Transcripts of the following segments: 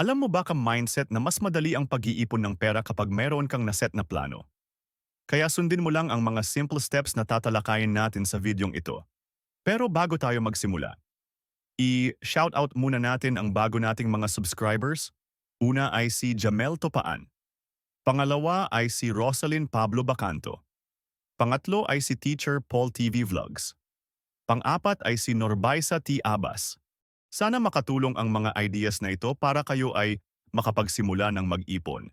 Alam mo ba mindset na mas madali ang pag-iipon ng pera kapag meron kang naset na plano? Kaya sundin mo lang ang mga simple steps na tatalakayin natin sa videong ito. Pero bago tayo magsimula, i-shoutout muna natin ang bago nating mga subscribers. Una ay si Jamel Topaan. Pangalawa ay si Rosalyn Pablo Bacanto. Pangatlo ay si Teacher Paul TV Vlogs. Pang-apat ay si Norbaisa T. Abas. Sana makatulong ang mga ideas na ito para kayo ay makapagsimula ng mag-ipon.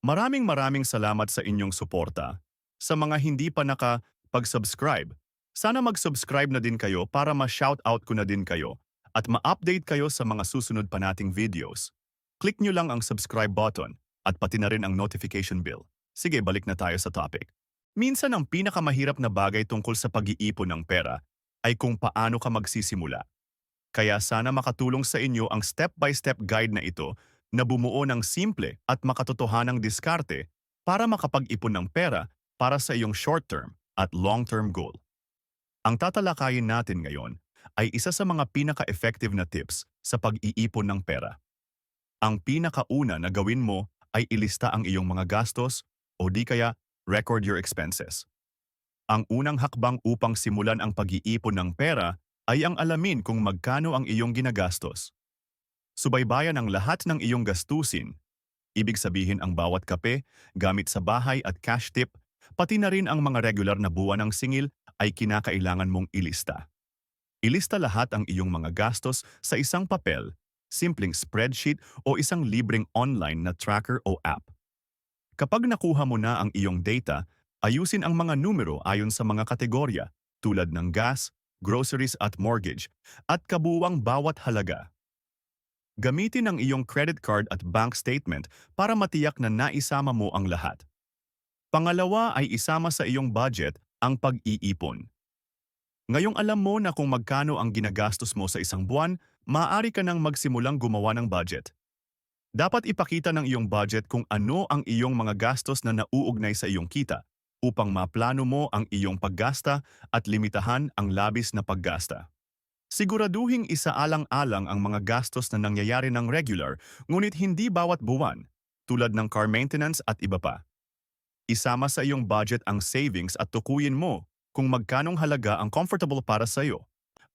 Maraming salamat sa inyong suporta. Sa mga hindi pa nakapag-subscribe, sana mag-subscribe na din kayo para ma-shoutout ko na din kayo at ma-update kayo sa mga susunod pa nating videos. Click nyo lang ang subscribe button at pati na rin ang notification bell. Sige, balik na tayo sa topic. Minsan ang pinakamahirap na bagay tungkol sa pag-iipon ng pera ay kung paano ka magsisimula. Kaya sana makatulong sa inyo ang step-by-step guide na ito na bumuo ng simple at makatotohanang diskarte para makapag-ipon ng pera para sa iyong short-term at long-term goal. Ang tatalakayin natin ngayon ay isa sa mga pinaka-effective na tips sa pag-iipon ng pera. Ang pinakauna na gawin mo ay ilista ang iyong mga gastos o di kaya record your expenses. Ang unang hakbang upang simulan ang pag-iipon ng pera ay ang alamin kung magkano ang iyong ginagastos. Subaybayan ang lahat ng iyong gastusin, ibig sabihin ang bawat kape, gamit sa bahay at cash tip, pati na rin ang mga regular na buwan ng singil ay kinakailangan mong ilista. Ilista lahat ang iyong mga gastos sa isang papel, simpleng spreadsheet o isang libreng online na tracker o app. Kapag nakuha mo na ang iyong data, ayusin ang mga numero ayon sa mga kategorya tulad ng gas, groceries at mortgage, at kabuuang bawat halaga. Gamitin ang iyong credit card at bank statement para matiyak na naisama mo ang lahat. Pangalawa ay isama sa iyong budget ang pag-iipon. Ngayong alam mo na kung magkano ang ginagastos mo sa isang buwan, maaari ka nang magsimulang gumawa ng budget. Dapat ipakita ng iyong budget kung ano ang iyong mga gastos na nauugnay sa iyong kita upang maplano mo ang iyong paggasta at limitahan ang labis na paggasta. Siguraduhing isaalang-alang ang mga gastos na nangyayari ng regular ngunit hindi bawat buwan, tulad ng car maintenance at iba pa. Isama sa iyong budget ang savings at tukuyin mo kung magkanong halaga ang comfortable para sa iyo.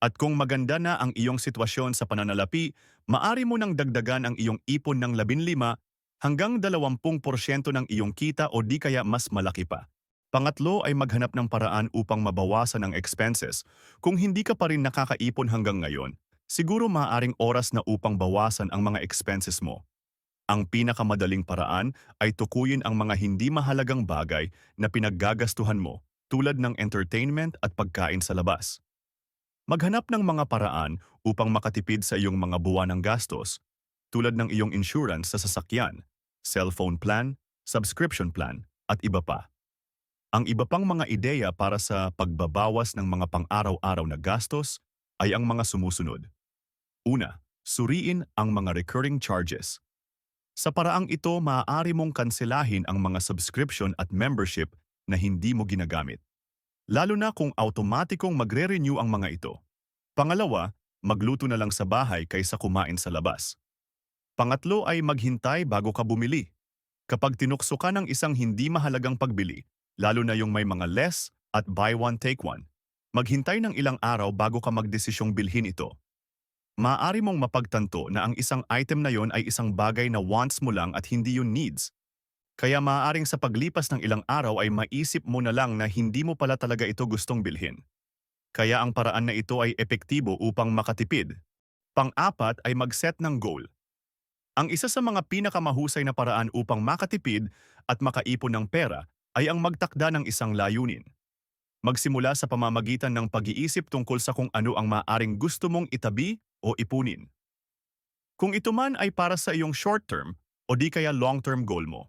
At kung maganda na ang iyong sitwasyon sa pananalapi, maari mo nang dagdagan ang iyong ipon ng 15 hanggang 20% ng iyong kita o di kaya mas malaki pa. Pangatlo ay maghanap ng paraan upang mabawasan ang expenses. Kung hindi ka pa rin nakakaipon hanggang ngayon, siguro maaaring oras na upang bawasan ang mga expenses mo. Ang pinakamadaling paraan ay tukuyin ang mga hindi mahalagang bagay na pinaggagastuhan mo tulad ng entertainment at pagkain sa labas. Maghanap ng mga paraan upang makatipid sa iyong mga buwanang gastos tulad ng iyong insurance sa sasakyan, cellphone plan, subscription plan, at iba pa. Ang iba pang mga ideya para sa pagbabawas ng mga pang-araw-araw na gastos ay ang mga sumusunod. Una, suriin ang mga recurring charges. Sa paraang ito, maaari mong kanselahin ang mga subscription at membership na hindi mo ginagamit, lalo na kung automatikong magre-renew ang mga ito. Pangalawa, magluto na lang sa bahay kaysa kumain sa labas. Pangatlo ay maghintay bago ka bumili. Kapag tinukso ka ng isang hindi mahalagang pagbili, lalo na yung may mga less at buy one take one, maghintay ng ilang araw bago ka magdesisyong bilhin ito. Maaari mong mapagtanto na ang isang item na yon ay isang bagay na wants mo lang at hindi yun needs. Kaya maaaring sa paglipas ng ilang araw ay maisip mo na lang na hindi mo pala talaga ito gustong bilhin. Kaya ang paraan na ito ay epektibo upang makatipid. Pang-apat ay mag-set ng goal. Ang isa sa mga pinakamahusay na paraan upang makatipid at makaipon ng pera ay ang magtakda ng isang layunin. Magsimula sa pamamagitan ng pag-iisip tungkol sa kung ano ang maaaring gusto mong itabi o ipunin. Kung ito man ay para sa iyong short-term o di kaya long-term goal mo.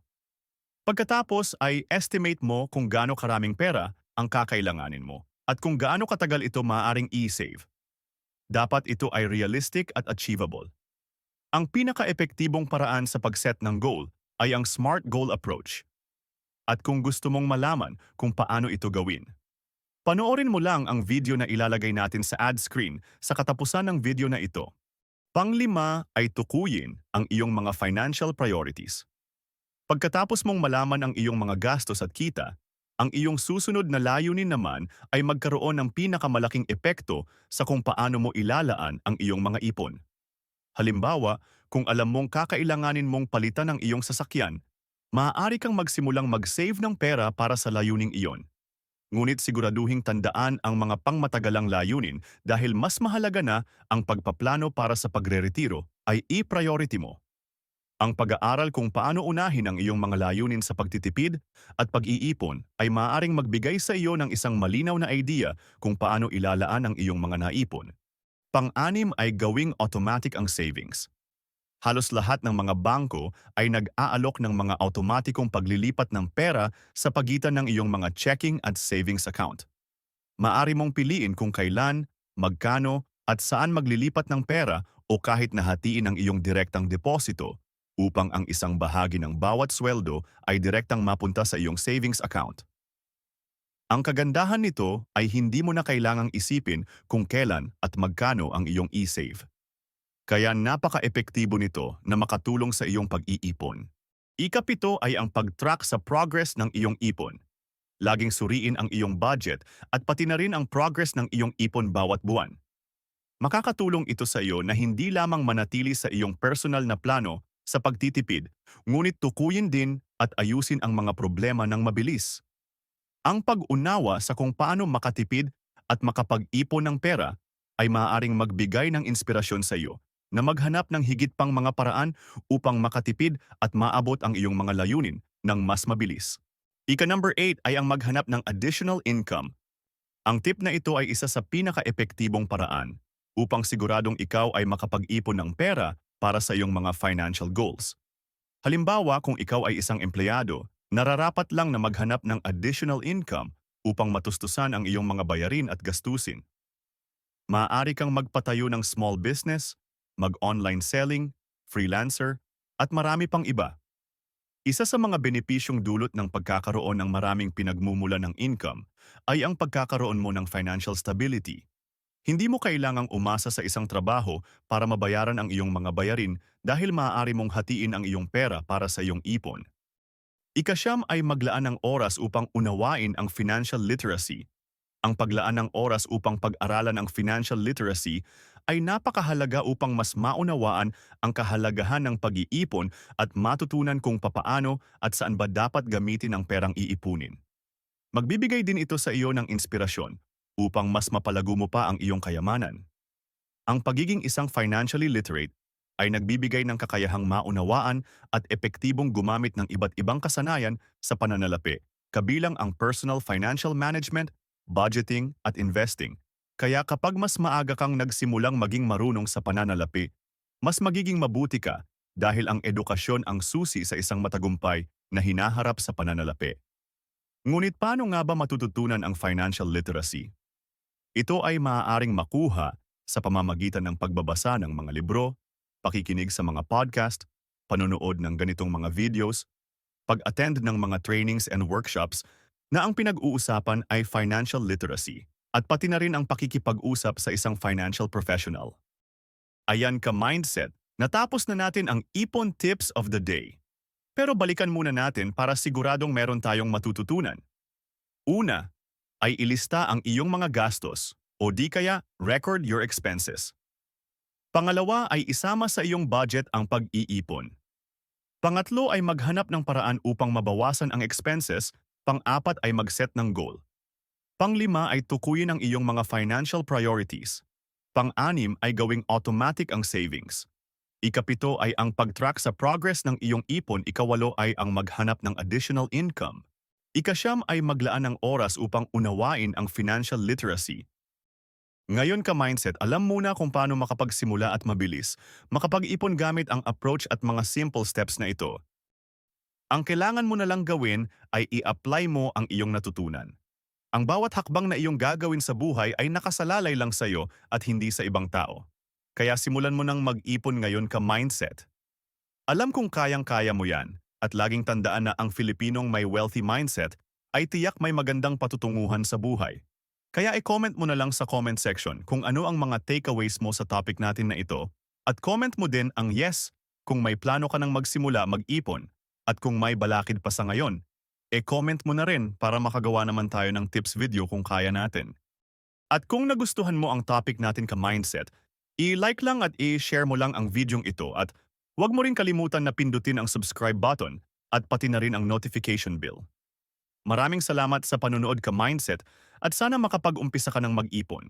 Pagkatapos ay estimate mo kung gaano karaming pera ang kakailanganin mo at kung gaano katagal ito maaaring i-save. Dapat ito ay realistic at achievable. Ang pinaka-epektibong paraan sa pag-set ng goal ay ang SMART goal approach. At kung gusto mong malaman kung paano ito gawin, panoorin mo lang ang video na ilalagay natin sa ad screen sa katapusan ng video na ito. Panglima ay tukuyin ang iyong mga financial priorities. Pagkatapos mong malaman ang iyong mga gastos at kita, ang iyong susunod na layunin naman ay magkaroon ng pinakamalaking epekto sa kung paano mo ilalaan ang iyong mga ipon. Halimbawa, kung alam mong kakailanganin mong palitan ang iyong sasakyan, maaari kang magsimulang mag-save ng pera para sa layuning iyon. Ngunit siguraduhing tandaan ang mga pangmatagalang layunin dahil mas mahalaga na ang pagpaplano para sa pagre-retiro ay i-priority mo. Ang pag-aaral kung paano unahin ang iyong mga layunin sa pagtitipid at pag-iipon ay maaaring magbigay sa iyo ng isang malinaw na idea kung paano ilalaan ang iyong mga naipon. Pang-anim ay gawing automatic ang savings. Halos lahat ng mga bangko ay nag-aalok ng mga automatikong paglilipat ng pera sa pagitan ng iyong mga checking at savings account. Maari mong piliin kung kailan, magkano, at saan maglilipat ng pera o kahit nahatiin ang iyong direktang deposito upang ang isang bahagi ng bawat sweldo ay direktang mapunta sa iyong savings account. Ang kagandahan nito ay hindi mo na kailangang isipin kung kailan at magkano ang iyong e-save. Kaya napaka-epektibo nito na makatulong sa iyong pag-iipon. Ikapito ay ang pag-track sa progress ng iyong ipon. Laging suriin ang iyong budget at pati na rin ang progress ng iyong ipon bawat buwan. Makakatulong ito sa iyo na hindi lamang manatili sa iyong personal na plano sa pagtitipid, ngunit tukuyin din at ayusin ang mga problema ng mabilis. Ang pag-unawa sa kung paano makatipid at makapag-ipon ng pera ay maaaring magbigay ng inspirasyon sa iyo na maghanap ng higit pang mga paraan upang makatipid at maabot ang iyong mga layunin ng mas mabilis. Ika-number 8 ay ang maghanap ng additional income. Ang tip na ito ay isa sa pinaka-epektibong paraan upang siguradong ikaw ay makapag-ipon ng pera para sa iyong mga financial goals. Halimbawa, kung ikaw ay isang empleyado, nararapat lang na maghanap ng additional income upang matustusan ang iyong mga bayarin at gastusin. Maaari kang magpatayo ng small business, mag-online selling, freelancer, at marami pang iba. Isa sa mga benepisyong dulot ng pagkakaroon ng maraming pinagmumula ng income ay ang pagkakaroon mo ng financial stability. Hindi mo kailangang umasa sa isang trabaho para mabayaran ang iyong mga bayarin dahil maaari mong hatiin ang iyong pera para sa iyong ipon. Ika-9 ay maglaan ng oras upang unawain ang financial literacy. Ang paglaan ng oras upang pag-aralan ang financial literacy ay napakahalaga upang mas maunawaan ang kahalagahan ng pag-iipon at matutunan kung papaano at saan ba dapat gamitin ang perang iipunin. Magbibigay din ito sa iyo ng inspirasyon upang mas mapalago mo pa ang iyong kayamanan. Ang pagiging isang financially literate ay nagbibigay ng kakayahang maunawaan at epektibong gumamit ng iba't ibang kasanayan sa pananalapi, kabilang ang personal financial management, budgeting at investing. Kaya kapag mas maaga kang nagsimulang maging marunong sa pananalapi, mas magiging mabuti ka dahil ang edukasyon ang susi sa isang matagumpay na hinaharap sa pananalapi. Ngunit paano nga ba matututunan ang financial literacy? Ito ay maaaring makuha sa pamamagitan ng pagbabasa ng mga libro, pakikinig sa mga podcast, panonood ng ganitong mga videos, pag-attend ng mga trainings and workshops na ang pinag-uusapan ay financial literacy at pati na rin ang pakikipag-usap sa isang financial professional. Ayan ka mindset, natapos na natin ang ipon tips of the day. Pero balikan muna natin para siguradong meron tayong matututunan. Una, ay ilista ang iyong mga gastos o di kaya record your expenses. Pangalawa ay isama sa iyong budget ang pag-iipon. Pangatlo ay maghanap ng paraan upang mabawasan ang expenses. Pang-apat ay mag-set ng goal. Pang-lima ay tukuyin ang iyong mga financial priorities. Pang-anim ay gawing automatic ang savings. Ika-7 ay ang pag-track sa progress ng iyong ipon. Ika-8 ay ang maghanap ng additional income. Ika-9 ay maglaan ng oras upang unawain ang financial literacy. Ngayon ka mindset, alam mo na kung paano makapagsimula at mabilis, makapag-ipon gamit ang approach at mga simple steps na ito. Ang kailangan mo na lang gawin ay i-apply mo ang iyong natutunan. Ang bawat hakbang na iyong gagawin sa buhay ay nakasalalay lang sa iyo at hindi sa ibang tao. Kaya simulan mo nang mag-ipon ngayon ka mindset. Alam kong kayang-kaya mo yan. At laging tandaan na ang Filipinong may wealthy mindset ay tiyak may magandang patutunguhan sa buhay. Kaya i-comment mo na lang sa comment section kung ano ang mga takeaways mo sa topic natin na ito At comment mo din ang yes kung may plano ka nang magsimula mag-ipon at kung may balakid pa sa ngayon, comment mo na rin para makagawa naman tayo ng tips video kung kaya natin. At kung nagustuhan mo ang topic natin ka mindset, i-like lang at i-share mo lang ang videong ito at huwag mo rin kalimutan na pindutin ang subscribe button at pati na rin ang notification bell. Maraming salamat sa panunood ka mindset at sana makapag-umpisa ka ng mag-ipon.